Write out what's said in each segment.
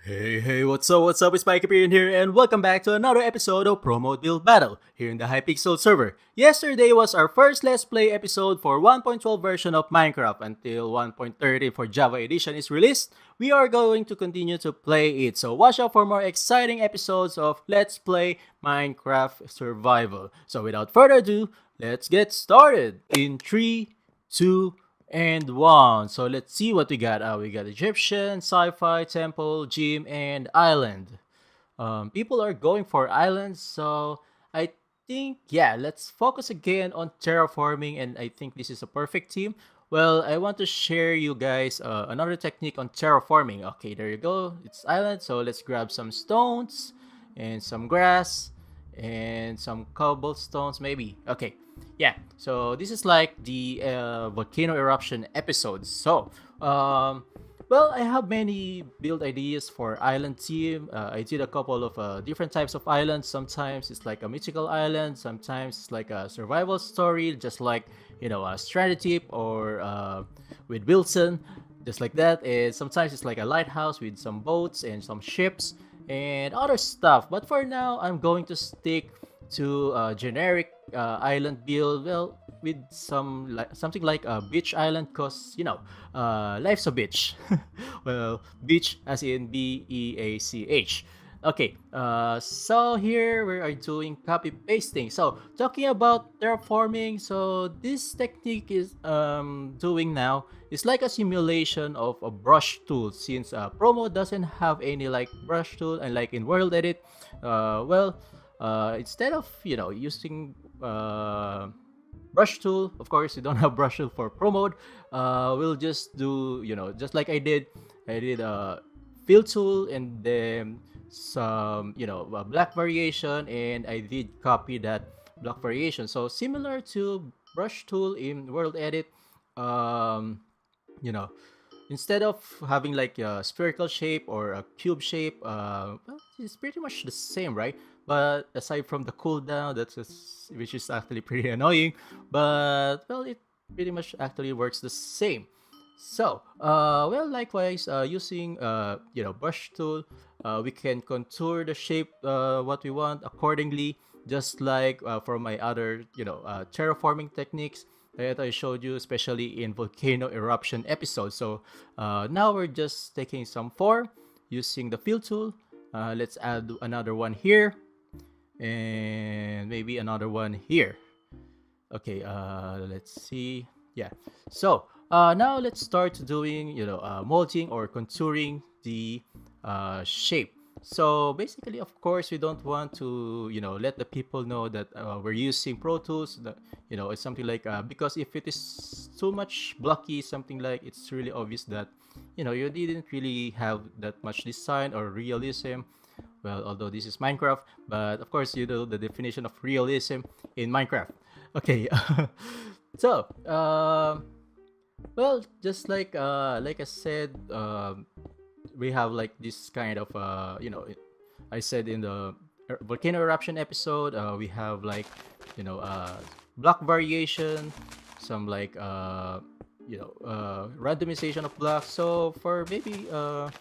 Hey, what's up, it's mikeyperion here, and welcome back to another episode of Pro Mode Build Battle, here in the Hypixel server. Yesterday was our first Let's Play episode for 1.12 version of Minecraft. Until 1.30 for Java Edition is released, we are going to continue to play it, so watch out for more exciting episodes of Let's Play Minecraft Survival. So without further ado, let's get started! In 3, 2, and 1. So let's see what we got. We got Egyptian, sci-fi, temple, gym, and island. People are going for islands, so I think, yeah, let's focus again on terraforming, and I think this is a perfect team. Well, I want to share you guys another technique on terraforming. Okay, there you go. It's island, so let's grab some stones and some grass and some cobblestones maybe. Okay, yeah, so this is like the volcano eruption episodes. So well, I have many build ideas for island team. I did a couple of different types of islands. Sometimes it's like a mythical island, sometimes it's like a survival story, just like, you know, a strategy tip, or with Wilson, just like that. And sometimes it's like a lighthouse with some boats and some ships and other stuff. But for now, I'm going to stick to a generic island build. Well, with something like a beach island, cause you know, life's a beach. Well, beach as in BEACH. Okay, so here we are doing copy pasting. So talking about terraforming, so this technique is doing now is like a simulation of a brush tool, since promo doesn't have any like brush tool, and like in world edit, well, instead of, you know, using brush tool, of course we don't have brush tool for pro mode. We'll just do, you know, just like I did a fill tool and then some, you know, black variation, and I did copy that black variation. So similar to brush tool in world edit, um you know, instead of having like a spherical shape or a cube shape, well, it's pretty much the same, right? But aside from the cooldown, which is actually pretty annoying, but well, it pretty much actually works the same. So well, likewise, using you know, brush tool, we can contour the shape what we want accordingly, just like for my other, you know, terraforming techniques that I showed you, especially in volcano eruption episode. So now we're just taking some four using the fill tool. Let's add another one here, and maybe another one here. Okay, let's see. Yeah, so now let's start doing, you know, molding or contouring the shape. So basically, of course, we don't want to, you know, let the people know that we're using Pro Tools. That, you know, it's something like, because if it is too much blocky, something like, it's really obvious that, you know, you didn't really have that much design or realism. Well, although this is Minecraft, but of course, you know the definition of realism in Minecraft. Okay, so well, just like I said, we have like this kind of you know, I said in the volcano eruption episode, we have like, you know, block variation, some like you know, randomization of blocks. So for maybe in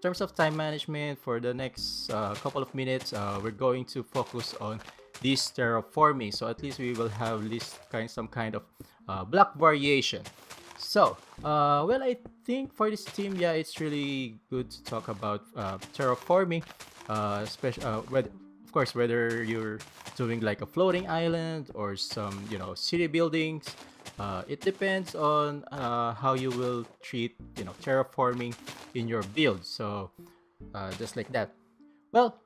terms of time management for the next couple of minutes, we're going to focus on this terraforming, so at least we will have this some kind of block variation. So well, I think for this team, yeah, it's really good to talk about terraforming, especially of course, whether you're doing like a floating island or some, you know, city buildings. It depends on how you will treat, you know, terraforming in your build. So just like that. Well,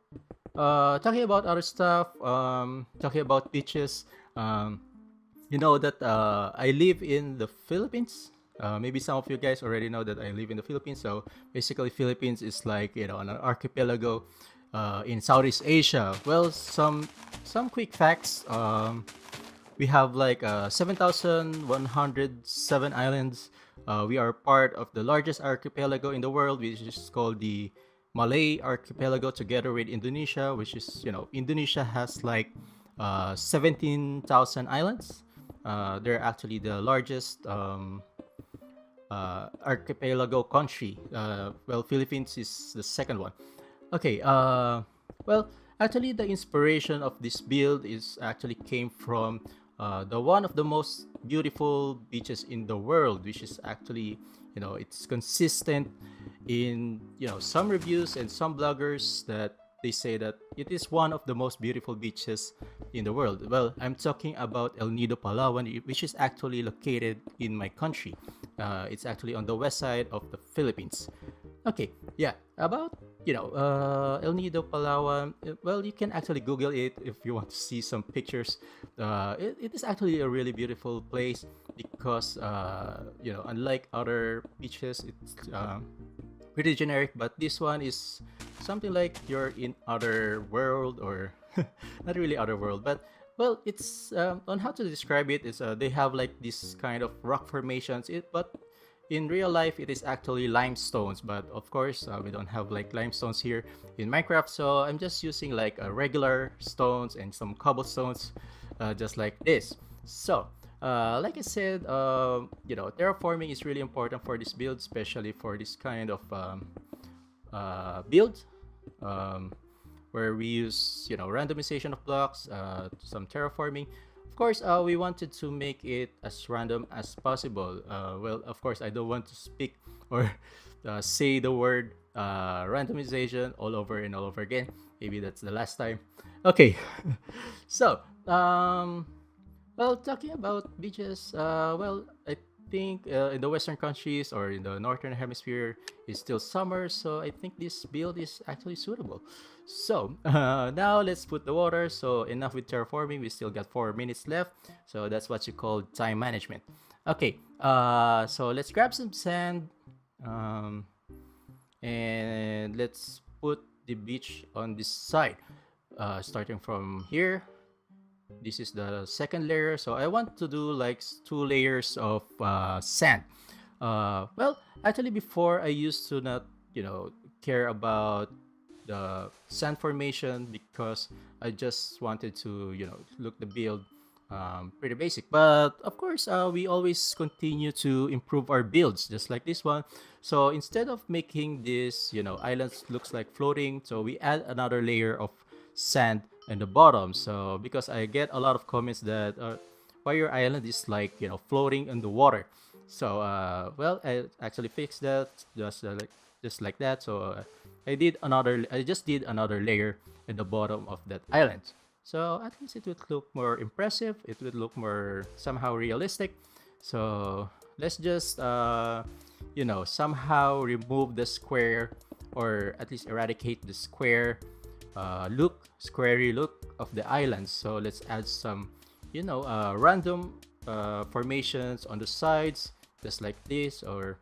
talking about other stuff, talking about beaches, you know that I live in the Philippines. Maybe some of you guys already know that I live in the Philippines. So basically, Philippines is like, you know, an archipelago in Southeast Asia. Well, some quick facts. We have like 7,107 islands. We are part of the largest archipelago in the world, which is called the Malay Archipelago, together with Indonesia, which is, you know, Indonesia has like 17,000 islands. They're actually the largest archipelago country. Well, Philippines is the second one. Okay. Well, actually, the inspiration of this build is actually came from the one of the most beautiful beaches in the world, which is actually, it's consistent in, some reviews and some bloggers that they say that it is one of the most beautiful beaches in the world. Well, I'm talking about El Nido, Palawan, which is actually located in my country. It's actually on the west side of the Philippines. Okay, yeah, about El Nido, Palawan. Well, you can actually Google it if you want to see some pictures. It is actually a really beautiful place because unlike other beaches, it's pretty generic. But this one is something like you're in other world, or not really other world, but well, it's on how to describe it is they have like this kind of rock formations. But in real life, it is actually limestones. But of course, we don't have like limestones here in Minecraft, so I'm just using like regular stones and some cobblestones, just like this. So, like I said, terraforming is really important for this build, especially for this kind of build. Um, where we use randomization of blocks, some terraforming. Of course, we wanted to make it as random as possible. Well, of course, I don't want to speak or say the word randomization all over and all over again. Maybe that's the last time. Okay. So well, talking about beaches, well, I think in the Western countries or in the Northern Hemisphere, it's still summer, so I think this build is actually suitable. So now let's put the water. So enough with terraforming. We still got 4 minutes left. So that's what you call time management. Okay. So let's grab some sand, and let's put the beach on this side. Starting from here, this is the second layer, so I want to do like 2 layers of sand. Well, actually, before I used to not care about the sand formation because I just wanted to look the build pretty basic. But of course, we always continue to improve our builds, just like this one. So instead of making this islands looks like floating, so we add another layer of sand in the bottom. So because I get a lot of comments that why your island is like floating in the water. So well, I actually fixed that just like that. So I just did another layer in the bottom of that island. So at least it would look more impressive. It would look more somehow realistic. So let's just somehow remove the square, or at least eradicate the squarey look of the islands. So let's add some random formations on the sides, just like this, or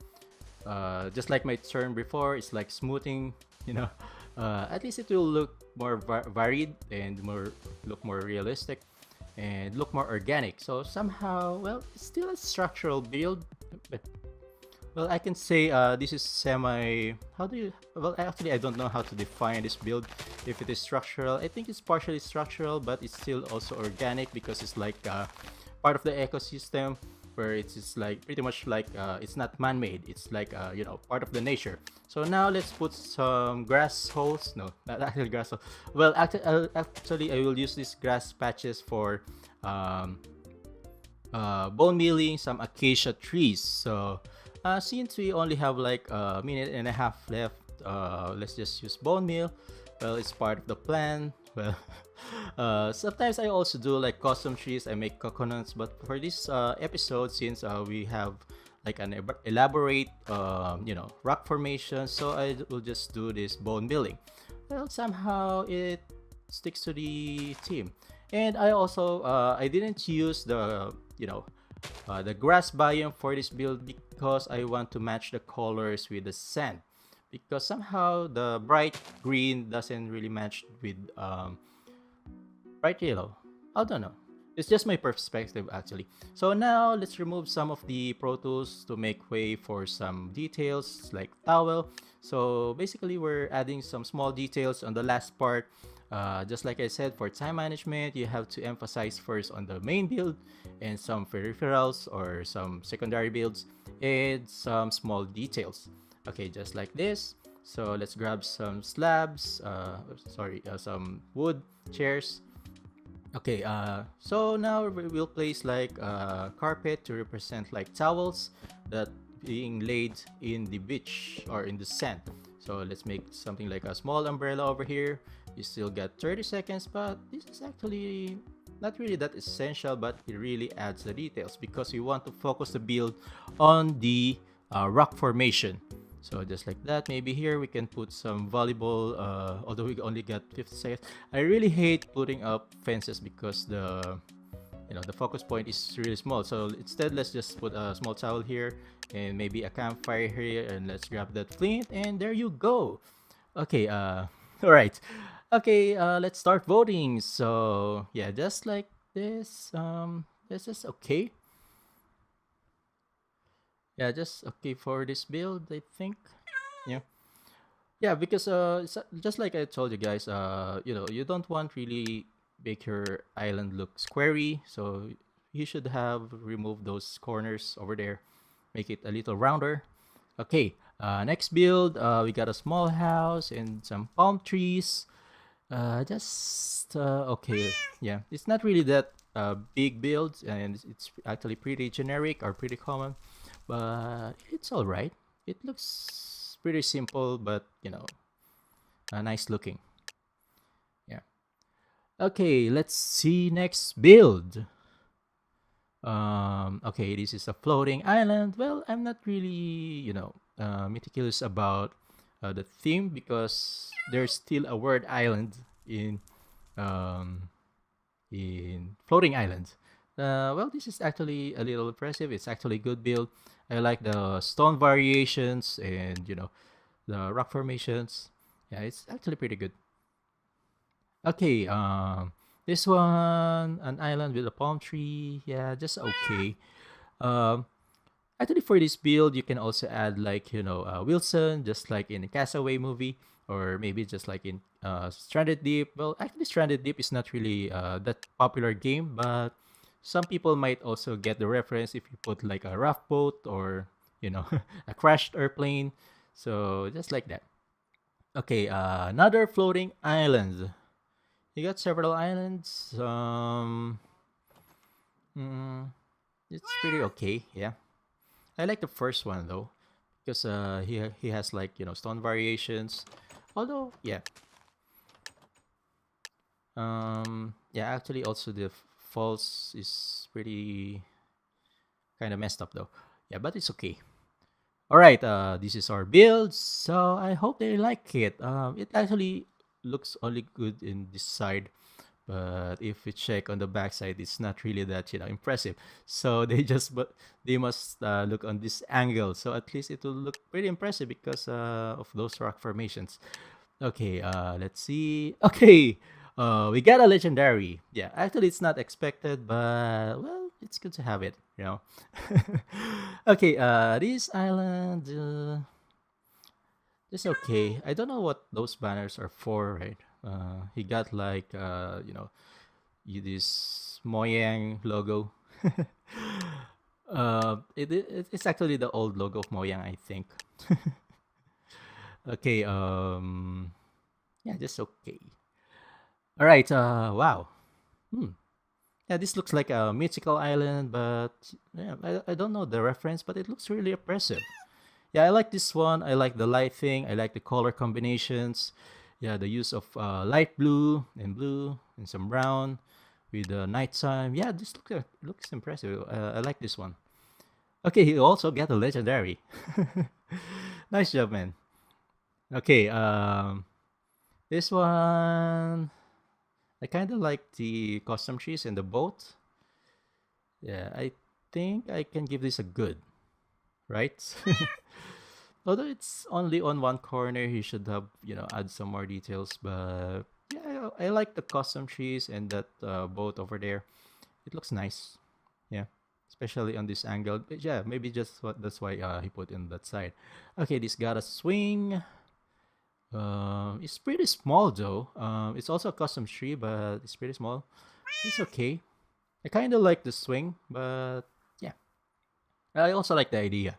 just like my turn before, it's like smoothing. At least it will look more varied and look more realistic and look more organic. So somehow, well, it's still a structural build, but well, I can say this is semi. How do you? Well, actually, I don't know how to define this build. If it is structural, I think it's partially structural, but it's still also organic because it's like part of the ecosystem, where it's like pretty much like it's not man-made. It's like part of the nature. So now let's put some grass holes. No, not actually grass holes. Well, actually, I will use these grass patches for bone milling some acacia trees. So since we only have like a minute and a half left, let's just use bone meal. Well, it's part of the plan. Well, sometimes I also do like custom trees. I make coconuts, but for this episode, since we have like an elaborate rock formation, so I will just do this bone milling. Well, somehow it sticks to the theme. And I also I didn't use the grass biome for this build because I want to match the colors with the sand, because somehow the bright green doesn't really match with bright yellow. I don't know. It's just my perspective actually. So now let's remove some of the Pro Tools to make way for some details like towel. So basically we're adding some small details on the last part. Just like I said, for time management, you have to emphasize first on the main build and some peripherals or some secondary builds and some small details. Okay, just like this. So let's grab some slabs, some wood, chairs. Okay, so now we'll place like carpet to represent like towels that being laid in the beach or in the sand. So let's make something like a small umbrella over here. You still got 30 seconds, but this is actually not really that essential, but it really adds the details because we want to focus the build on the rock formation. So just like that, maybe here we can put some volleyball, although we only got 50 seconds. I really hate putting up fences because the focus point is really small. So instead, let's just put a small towel here and maybe a campfire here, and let's grab that flint, and there you go. Okay, all right. Okay, let's start voting. So yeah, just like this, this is okay. Yeah, just okay for this build, I think. Yeah, because just like I told you guys, you don't want really make your island look squarey, so you should have removed those corners over there, make it a little rounder. Okay, next build, we got a small house and some palm trees. Okay, yeah, it's not really that big build, and it's actually pretty generic or pretty common, but it's all right. It looks pretty simple, but nice looking. Yeah. Okay, let's see next build. Okay, this is a floating island. Well, I'm not really meticulous about the theme because there's still a word island in floating islands. Well, this is actually a little impressive. It's actually a good build. I like the stone variations and the rock formations. Yeah, it's actually pretty good. Okay, this one, an island with a palm tree. Yeah, just okay. Um, Actually, for this build, you can also add like Wilson, just like in a Castaway movie, or maybe just like in Stranded Deep. Well, actually, Stranded Deep is not really that popular game, but some people might also get the reference if you put like a rough boat or a crashed airplane. So just like that. Okay, another floating island. You got several islands. Mm, it's pretty okay. Yeah, I like the first one though, because he has like stone variations. Although yeah, yeah, actually also the falls is pretty kind of messed up though. Yeah, but it's okay. All right, this is our build. So I hope they like it. It actually looks only good in this side, but if we check on the back side, it's not really that impressive. So they must look on this angle. So at least it will look pretty impressive because of those rock formations. Okay, let's see. Okay, we got a legendary. Yeah, actually it's not expected, but well, it's good to have it. Okay, this island is okay. I don't know what those banners are for, right? He got like this Mojang logo. It's actually the old logo of Mojang, I think. Okay, yeah, just okay. All right, wow. Yeah, this looks like a mythical island, but yeah, I don't know the reference, but it looks really impressive. Yeah, I like this one. I like the lighting. I like the color combinations. Yeah, the use of light blue and some brown with the nighttime. Yeah, this looks impressive. I like this one. Okay, he also got a legendary. Nice job, man. Okay, this one I kind of like the custom trees and the boat. Yeah, I think I can give this a good, right? Although it's only on one corner, he should have add some more details. But yeah, I like the custom trees and that boat over there. It looks nice. Yeah, especially on this angle. But yeah, maybe that's why he put in that side. Okay, this got a swing. It's pretty small though. It's also a custom tree, but it's pretty small. It's okay. I kind of like the swing, but yeah. I also like the idea.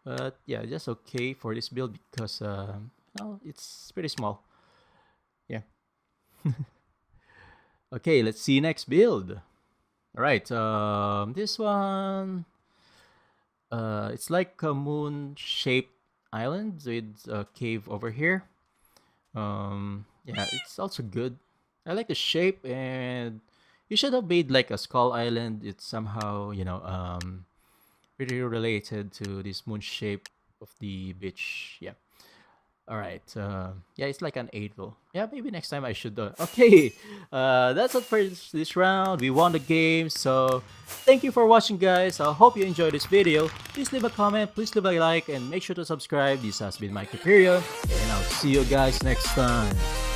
But yeah, just okay for this build because well, it's pretty small. Yeah. Okay, let's see next build. All right, this one, it's like a moon-shaped island with a cave over here. Yeah, it's also good. I like the shape, and you should have made like a skull island. It's somehow, pretty related to this moon shape of the beach. Yeah. All right. Yeah, it's like an 8-0. Yeah, maybe next time I should. Okay. That's it for this round. We won the game. So thank you for watching, guys. I hope you enjoyed this video. Please leave a comment. Please leave a like, and make sure to subscribe. This has been Mikey Perion, and I'll see you guys next time.